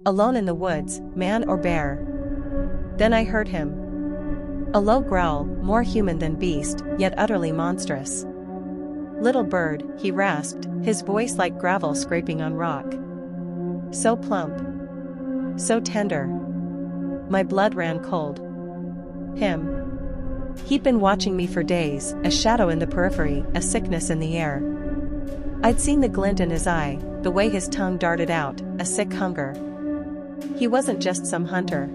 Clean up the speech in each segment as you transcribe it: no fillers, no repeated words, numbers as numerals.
Alone in the woods, man or bear? Then I heard him. A low growl, more human than beast, yet utterly monstrous. "Little bird," he rasped, his voice like gravel scraping on rock. So plump. So tender. My blood ran cold. Him. He'd been watching me for days, a shadow in the periphery, a sickness in the air. I'd seen the glint in his eye, the way his tongue darted out, a sick hunger. He wasn't just some hunter.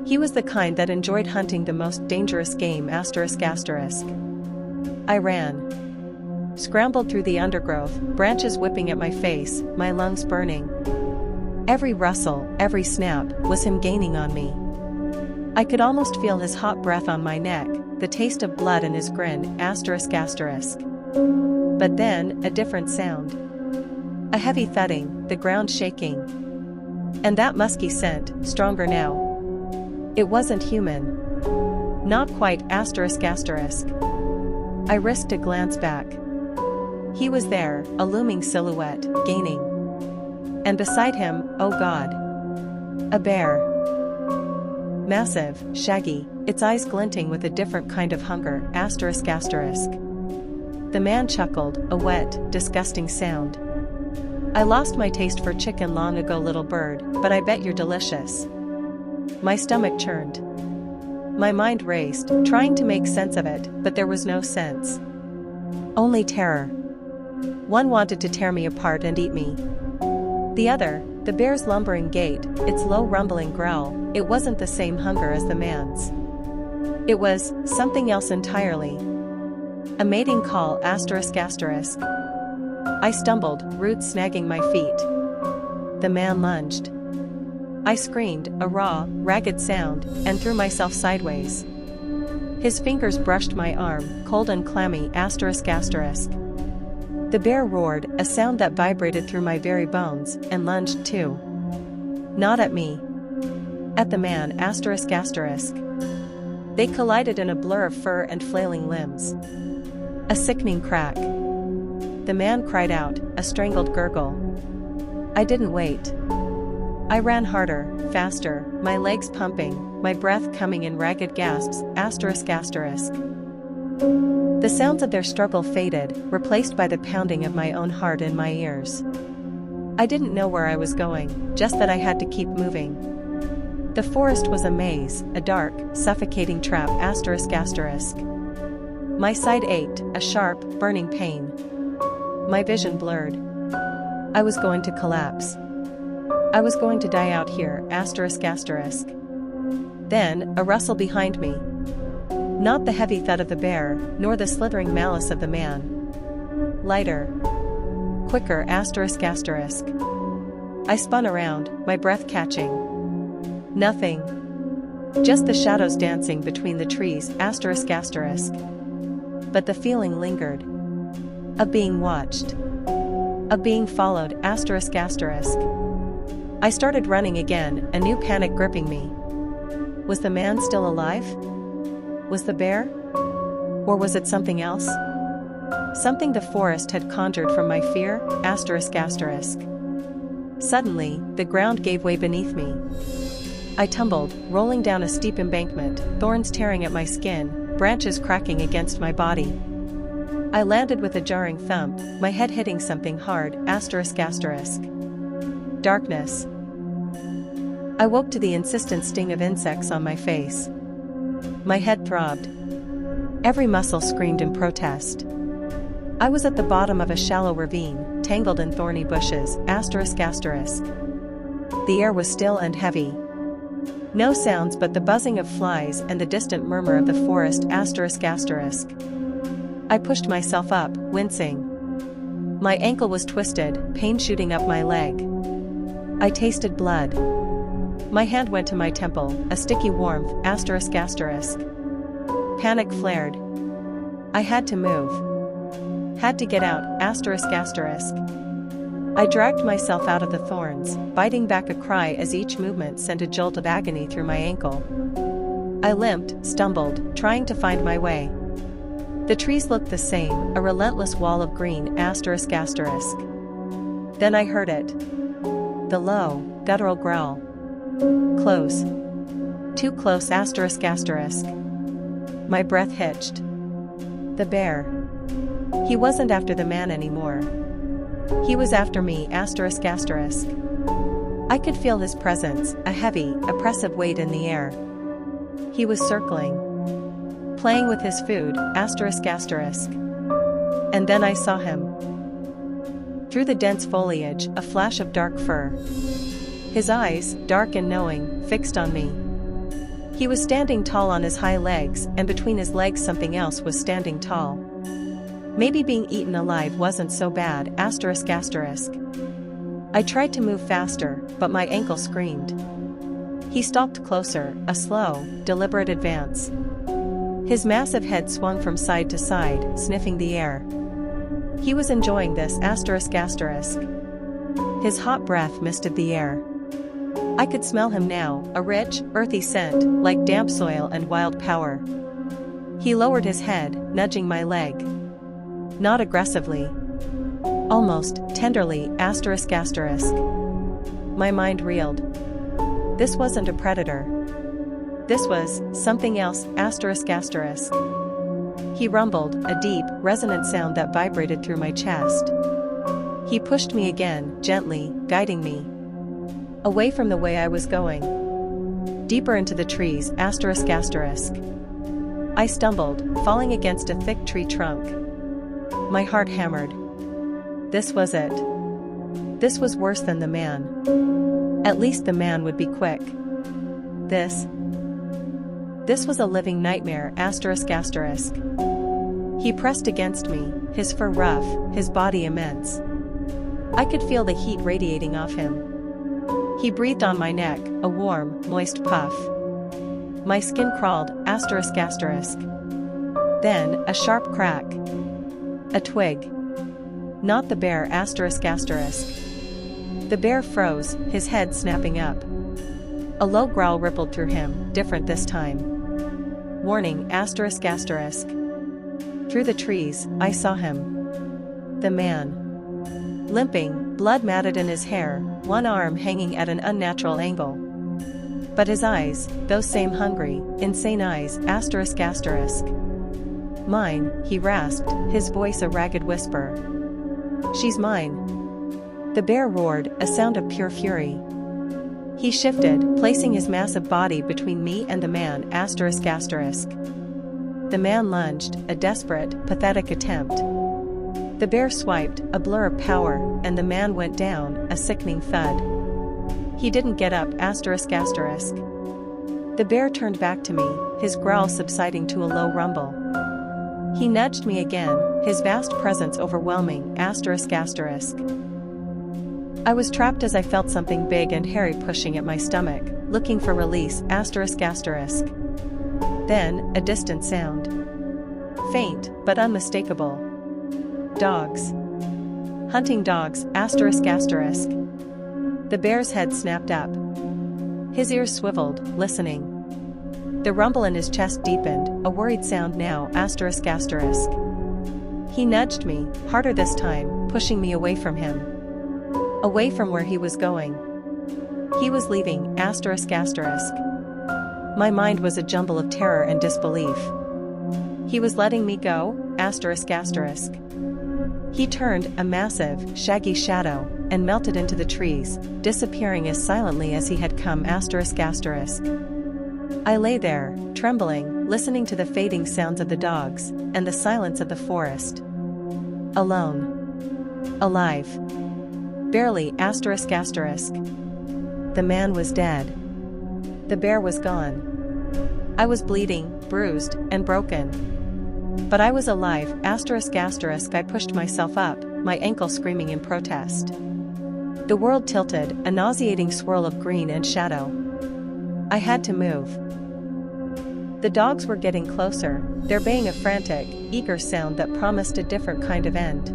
He was the kind that enjoyed hunting the most dangerous game ***. I ran. Scrambled through the undergrowth, branches whipping at my face, my lungs burning. Every rustle, every snap, was him gaining on me. I could almost feel his hot breath on my neck, the taste of blood in his grin ***. But then, a different sound. A heavy thudding, the ground shaking. And that musky scent, stronger now. It wasn't human. Not quite ***. I risked a glance back. He was there, a looming silhouette, gaining. And beside him, oh God. A bear. Massive, shaggy, its eyes glinting with a different kind of hunger ***. The man chuckled, a wet, disgusting sound. "I lost my taste for chicken long ago, little bird, but I bet you're delicious." My stomach churned. My mind raced, trying to make sense of it, but there was no sense. Only terror. One wanted to tear me apart and eat me. The other, the bear's lumbering gait, its low rumbling growl, it wasn't the same hunger as the man's. It was something else entirely. A mating call ***. I stumbled, roots snagging my feet. The man lunged. I screamed, a raw, ragged sound, and threw myself sideways. His fingers brushed my arm, cold and clammy ***. The bear roared, a sound that vibrated through my very bones, and lunged too. Not at me. At the man ***. They collided in a blur of fur and flailing limbs. A sickening crack. The man cried out, a strangled gurgle. I didn't wait. I ran harder, faster, my legs pumping, my breath coming in ragged gasps ***. The sounds of their struggle faded, replaced by the pounding of my own heart in my ears. I didn't know where I was going, just that I had to keep moving. The forest was a maze, a dark, suffocating trap ***. My side ached, a sharp, burning pain. My vision blurred. I was going to collapse. I was going to die out here ***. Then, a rustle behind me. Not the heavy thud of the bear, nor the slithering malice of the man. Lighter. Quicker ***. I spun around, my breath catching. Nothing. Just the shadows dancing between the trees ***. But the feeling lingered. Of being watched. Of being followed ***. I started running again, a new panic gripping me. Was the man still alive? Was the bear? Or was it something else? Something the forest had conjured from my fear ***. Suddenly, the ground gave way beneath me. I tumbled, rolling down a steep embankment, thorns tearing at my skin, branches cracking against my body. I landed with a jarring thump, my head hitting something hard ***. Darkness. I woke to the insistent sting of insects on my face. My head throbbed. Every muscle screamed in protest. I was at the bottom of a shallow ravine, tangled in thorny bushes ***. The air was still and heavy. No sounds but the buzzing of flies and the distant murmur of the forest ***. I pushed myself up, wincing. My ankle was twisted, pain shooting up my leg. I tasted blood. My hand went to my temple, a sticky warmth ***. Panic flared. I had to move. Had to get out ***. I dragged myself out of the thorns, biting back a cry as each movement sent a jolt of agony through my ankle. I limped, stumbled, trying to find my way. The trees looked the same, a relentless wall of green ***. Then I heard it. The low, guttural growl. Close. Too close asterisk asterisk. My breath hitched. The bear. He wasn't after the man anymore. He was after me asterisk asterisk. I could feel his presence, a heavy, oppressive weight in the air. He was circling. Playing with his food asterisk asterisk. And then I saw him. Through the dense foliage, a flash of dark fur. His eyes, dark and knowing, fixed on me. He was standing tall on his high legs, and between his legs something else was standing tall. Maybe being eaten alive wasn't so bad asterisk asterisk. I tried to move faster, but my ankle screamed. He stalked closer, a slow, deliberate advance. His massive head swung from side to side, sniffing the air. He was enjoying this asterisk asterisk. His hot breath misted the air. I could smell him now, a rich, earthy scent, like damp soil and wild power. He lowered his head, nudging my leg. Not aggressively. Almost, tenderly asterisk asterisk. My mind reeled. This wasn't a predator. This was something else asterisk asterisk. He rumbled, a deep, resonant sound that vibrated through my chest. He pushed me again, gently, guiding me. Away from the way I was going. Deeper into the trees asterisk asterisk. I stumbled, falling against a thick tree trunk. My heart hammered. This was it. This was worse than the man. At least the man would be quick. This was a living nightmare asterisk asterisk. He pressed against me, his fur rough, his body immense. I could feel the heat radiating off him. He breathed on my neck, a warm, moist puff. My skin crawled asterisk asterisk. Then, a sharp crack. A twig. Not the bear asterisk asterisk. The bear froze, his head snapping up. A low growl rippled through him, different this time. Warning asterisk asterisk. Through the trees, I saw him. The man. Limping, blood matted in his hair, one arm hanging at an unnatural angle. But his eyes, those same hungry, insane eyes asterisk asterisk. Mine, he rasped, his voice a ragged whisper. She's mine. The bear roared, a sound of pure fury. He shifted, placing his massive body between me and the man asterisk asterisk. The man lunged, a desperate, pathetic attempt. The bear swiped, a blur of power, and the man went down, a sickening thud. He didn't get up asterisk asterisk. The bear turned back to me, his growl subsiding to a low rumble. He nudged me again, his vast presence overwhelming asterisk asterisk. I was trapped as I felt something big and hairy pushing at my stomach, looking for release asterisk asterisk. Then, a distant sound. Faint, but unmistakable. Dogs. Hunting dogs asterisk asterisk. The bear's head snapped up. His ears swiveled, listening. The rumble in his chest deepened, a worried sound now asterisk asterisk. He nudged me, harder this time, pushing me away from him. Away from where he was going. He was leaving asterisk asterisk. My mind was a jumble of terror and disbelief. He was letting me go asterisk asterisk. He turned, a massive, shaggy shadow, and melted into the trees, disappearing as silently as he had come asterisk asterisk. I lay there, trembling, listening to the fading sounds of the dogs, and the silence of the forest. Alone. Alive. Barely asterisk asterisk. The man was dead. The bear was gone. I was bleeding, bruised, and broken. But I was alive asterisk asterisk. I pushed myself up, my ankle screaming in protest. The world tilted, a nauseating swirl of green and shadow. I had to move. The dogs were getting closer, their baying a frantic, eager sound that promised a different kind of end.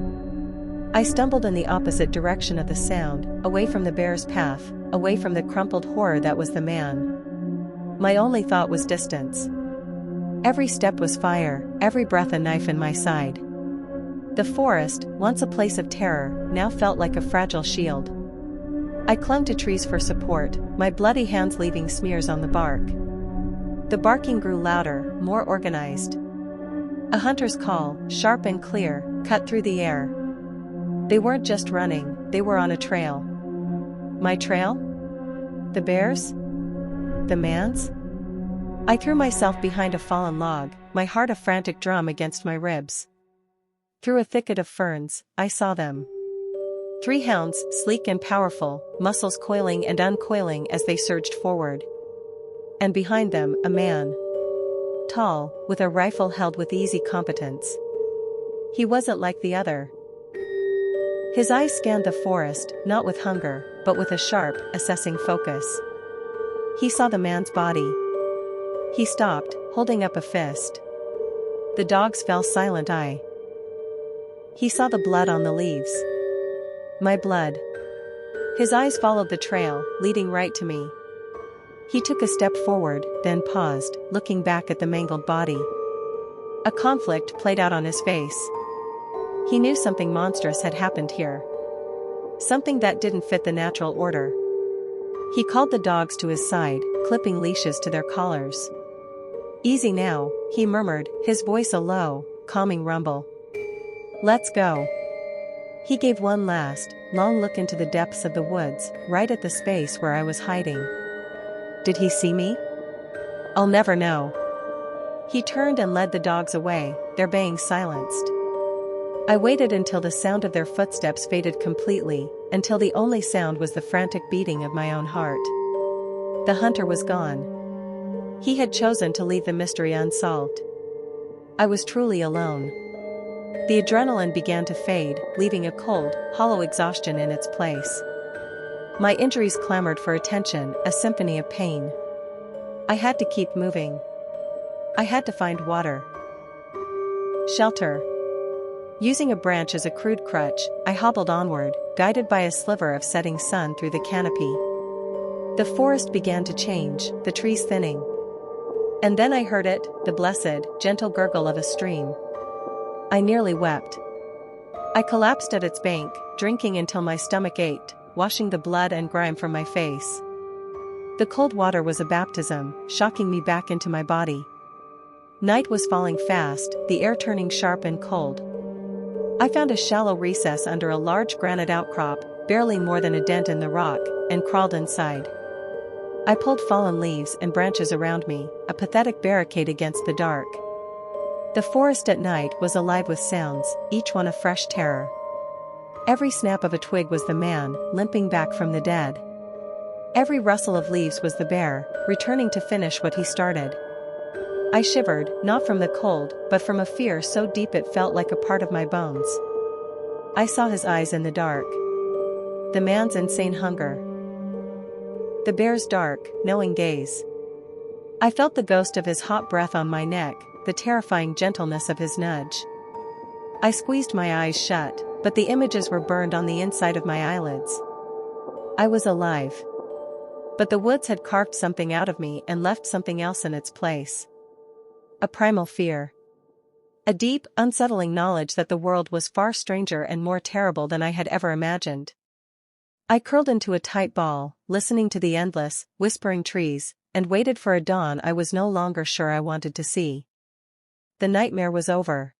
I stumbled in the opposite direction of the sound, away from the bear's path, away from the crumpled horror that was the man. My only thought was distance. Every step was fire, every breath a knife in my side. The forest, once a place of terror, now felt like a fragile shield. I clung to trees for support, my bloody hands leaving smears on the bark. The barking grew louder, more organized. A hunter's call, sharp and clear, cut through the air. They weren't just running, they were on a trail. My trail? The bears? The man's? I threw myself behind a fallen log, my heart a frantic drum against my ribs. Through a thicket of ferns, I saw them. 3 hounds, sleek and powerful, muscles coiling and uncoiling as they surged forward. And behind them, a man. Tall, with a rifle held with easy competence. He wasn't like the other. His eyes scanned the forest, not with hunger, but with a sharp, assessing focus. He saw the man's body. He stopped, holding up a fist. The dogs fell silent. He saw the blood on the leaves. My blood. His eyes followed the trail, leading right to me. He took a step forward, then paused, looking back at the mangled body. A conflict played out on his face. He knew something monstrous had happened here. Something that didn't fit the natural order. He called the dogs to his side, clipping leashes to their collars. "Easy now," he murmured, his voice a low, calming rumble. "Let's go." He gave one last, long look into the depths of the woods, right at the space where I was hiding. Did he see me? I'll never know. He turned and led the dogs away, their baying silenced. I waited until the sound of their footsteps faded completely, until the only sound was the frantic beating of my own heart. The hunter was gone. He had chosen to leave the mystery unsolved. I was truly alone. The adrenaline began to fade, leaving a cold, hollow exhaustion in its place. My injuries clamored for attention, a symphony of pain. I had to keep moving. I had to find water. Shelter. Using a branch as a crude crutch, I hobbled onward, guided by a sliver of setting sun through the canopy. The forest began to change, the trees thinning. And then I heard it, the blessed, gentle gurgle of a stream. I nearly wept. I collapsed at its bank, drinking until my stomach ached, washing the blood and grime from my face. The cold water was a baptism, shocking me back into my body. Night was falling fast, the air turning sharp and cold. I found a shallow recess under a large granite outcrop, barely more than a dent in the rock, and crawled inside. I pulled fallen leaves and branches around me, a pathetic barricade against the dark. The forest at night was alive with sounds, each one a fresh terror. Every snap of a twig was the man, limping back from the dead. Every rustle of leaves was the bear, returning to finish what he started. I shivered, not from the cold, but from a fear so deep it felt like a part of my bones. I saw his eyes in the dark. The man's insane hunger. The bear's dark, knowing gaze. I felt the ghost of his hot breath on my neck, the terrifying gentleness of his nudge. I squeezed my eyes shut, but the images were burned on the inside of my eyelids. I was alive. But the woods had carved something out of me and left something else in its place. A primal fear. A deep, unsettling knowledge that the world was far stranger and more terrible than I had ever imagined. I curled into a tight ball, listening to the endless, whispering trees, and waited for a dawn I was no longer sure I wanted to see. The nightmare was over.